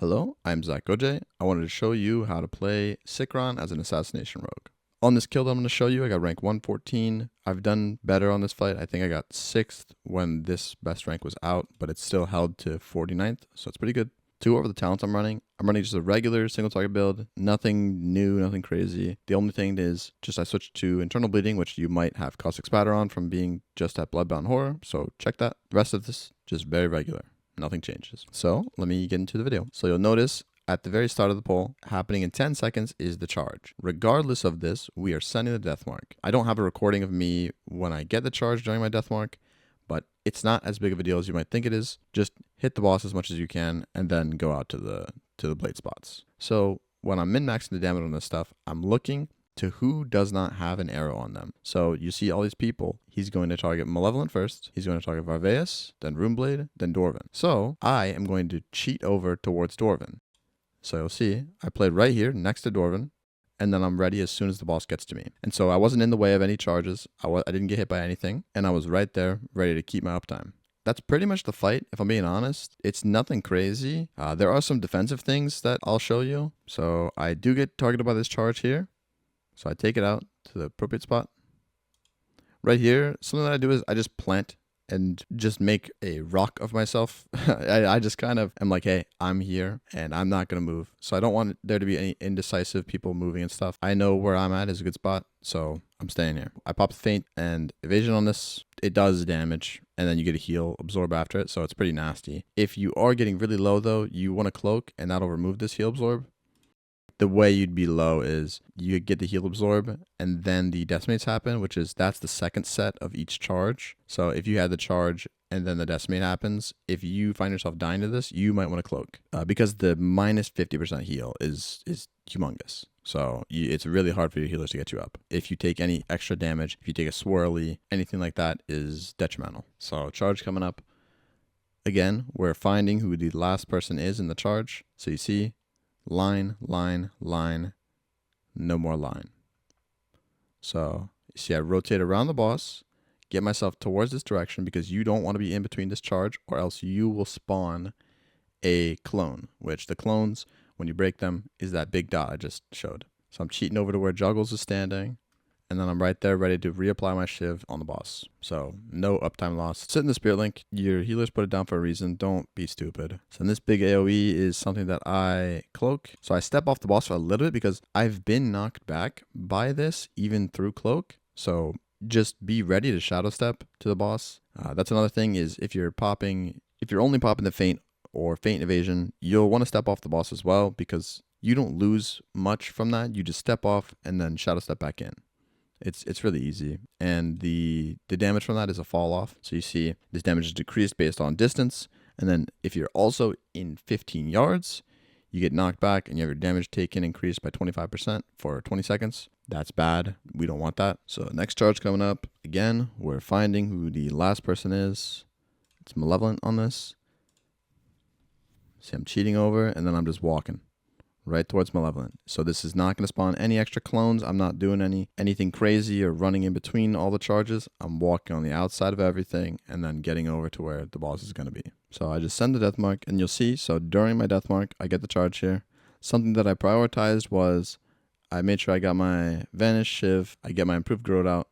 Hello, I'm Zachoj. I wanted to show you how to play Sikran as an Assassination rogue. On this kill that I'm going to show you, I got rank 114. I've done better on this fight. I think I got 6th when this best rank was out, but it's still held to 49th, so it's pretty good. To go over the talents I'm running just a regular single target build, nothing new, nothing crazy. The only thing is just I switched to internal bleeding, which you might have caustic spatter on from being just at Bloodbound Horror, so check that. The rest of this, just very regular. Nothing changes. So let me get into the video. So you'll notice at the very start of the poll, happening in 10 seconds is the charge. Regardless of this, we are sending the Deathmark. I don't have a recording of me when I get the charge during my Deathmark, but it's not as big of a deal as you might think it is. Just hit the boss as much as you can and then go out to the blade spots. So when I'm min-maxing the damage on this stuff, I'm looking to who does not have an arrow on them. So you see all these people. He's going to target Malevolent first. He's going to target Varveus, then Runeblade, then Dwarven. So I am going to cheat over towards Dwarven. So you'll see I played right here next to Dwarven, and then I'm ready as soon as the boss gets to me. And so I wasn't in the way of any charges. I didn't get hit by anything, and I was right there ready to keep my uptime. That's pretty much the fight, if I'm being honest. It's nothing crazy. There are some defensive things that I'll show you. So I do get targeted by this charge here. So I take it out to the appropriate spot. Right here, something that I do is I just plant and just make a rock of myself. I just kind of am like, hey, I'm here and I'm not going to move. So I don't want there to be any indecisive people moving and stuff. I know where I'm at is a good spot, so I'm staying here. I pop the feint and evasion on this. It does damage, and then you get a heal absorb after it, so it's pretty nasty. If you are getting really low, though, you want to cloak, and that'll remove this heal absorb. The way you'd be low is you get the heal absorb and then the decimates happen, that's the second set of each charge. So if you had the charge and then the decimate happens, if you find yourself dying to this, you might want to cloak because the minus 50% heal is humongous. So it's really hard for your healers to get you up. If you take any extra damage, if you take a swirly, anything like that is detrimental. So charge coming up. Again, we're finding who the last person is in the charge. So you see line, line, line, no more line. So you see I rotate around the boss, get myself towards this direction because you don't want to be in between this charge or else you will spawn a clone, which the clones, when you break them, is that big dot I just showed. So I'm cheating over to where Juggles is standing, and then I'm right there ready to reapply my shiv on the boss. So no uptime loss. Sit in the spirit link. Your healers put it down for a reason. Don't be stupid. So this big AoE is something that I cloak. So I step off the boss for a little bit because I've been knocked back by this even through cloak. So just be ready to shadow step to the boss. That's another thing is if you're only popping the feint or feint evasion, you'll want to step off the boss as well because you don't lose much from that. You just step off and then shadow step back in. It's really easy, and the damage from that is a fall off. So you see this damage is decreased based on distance, and then if you're also in 15 yards, you get knocked back and you have your damage taken increased by 25% for 20 seconds. That's bad. We don't want that. So next charge coming up. Again, we're finding who the last person is. It's Malevolent on this. See, I'm cheating over, and then I'm just walking right towards Malevolent. So this is not going to spawn any extra clones. I'm not doing anything crazy or running in between all the charges. I'm walking on the outside of everything and then getting over to where the boss is going to be. So I just send the Deathmark, and you'll see, so during my Deathmark, I get the charge here. Something that I prioritized was I made sure I got my Vanish Shiv, I get my Improved Growth out,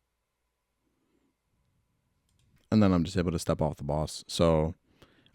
and then I'm just able to step off the boss. So,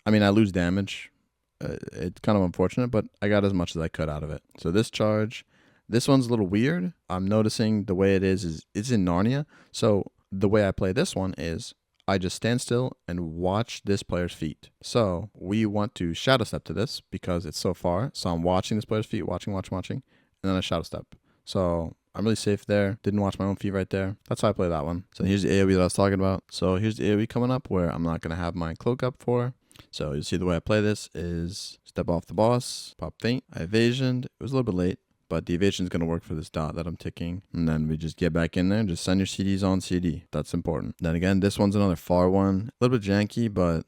I mean, I lose damage. It's kind of unfortunate, but I got as much as I could out of it. So this charge, this one's a little weird. I'm noticing the way it is it's in Narnia. So the way I play this one is I just stand still and watch this player's feet. So we want to shadow step to this because it's so far. So I'm watching this player's feet, watching, and then I shadow step. So I'm really safe there. Didn't watch my own feet right there. That's how I play that one. So here's the AoE that I was talking about. So here's the AoE coming up where I'm not going to have my cloak up for. So you see the way I play this is step off the boss, pop feint, I evasioned. It was a little bit late, but the evasion is going to work for this dot that I'm ticking. And then we just get back in there and just send your CDs on CD. That's important. Then again, this one's another far one. A little bit janky, but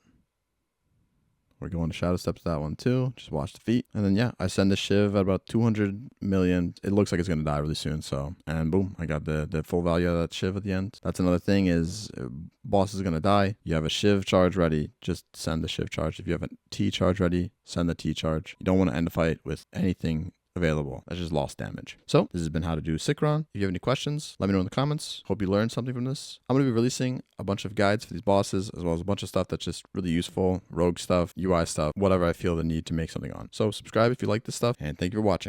We're going to Shadowstep to that one too. Just watch the feet. And then, yeah, I send the Shiv at about 200 million. It looks like it's going to die really soon. So, and boom, I got the full value of that Shiv at the end. That's another thing is boss is going to die. You have a Shiv charge ready. Just send the Shiv charge. If you have a T charge ready, send the T charge. You don't want to end the fight with anything available. That's just lost damage. So this has been how to do Sikran. If you have any questions, let me know in the comments. Hope you learned something from this. I'm going to be releasing a bunch of guides for these bosses, as well as a bunch of stuff that's just really useful, rogue stuff, UI stuff, whatever I feel the need to make something on. So subscribe if you like this stuff, and thank you for watching.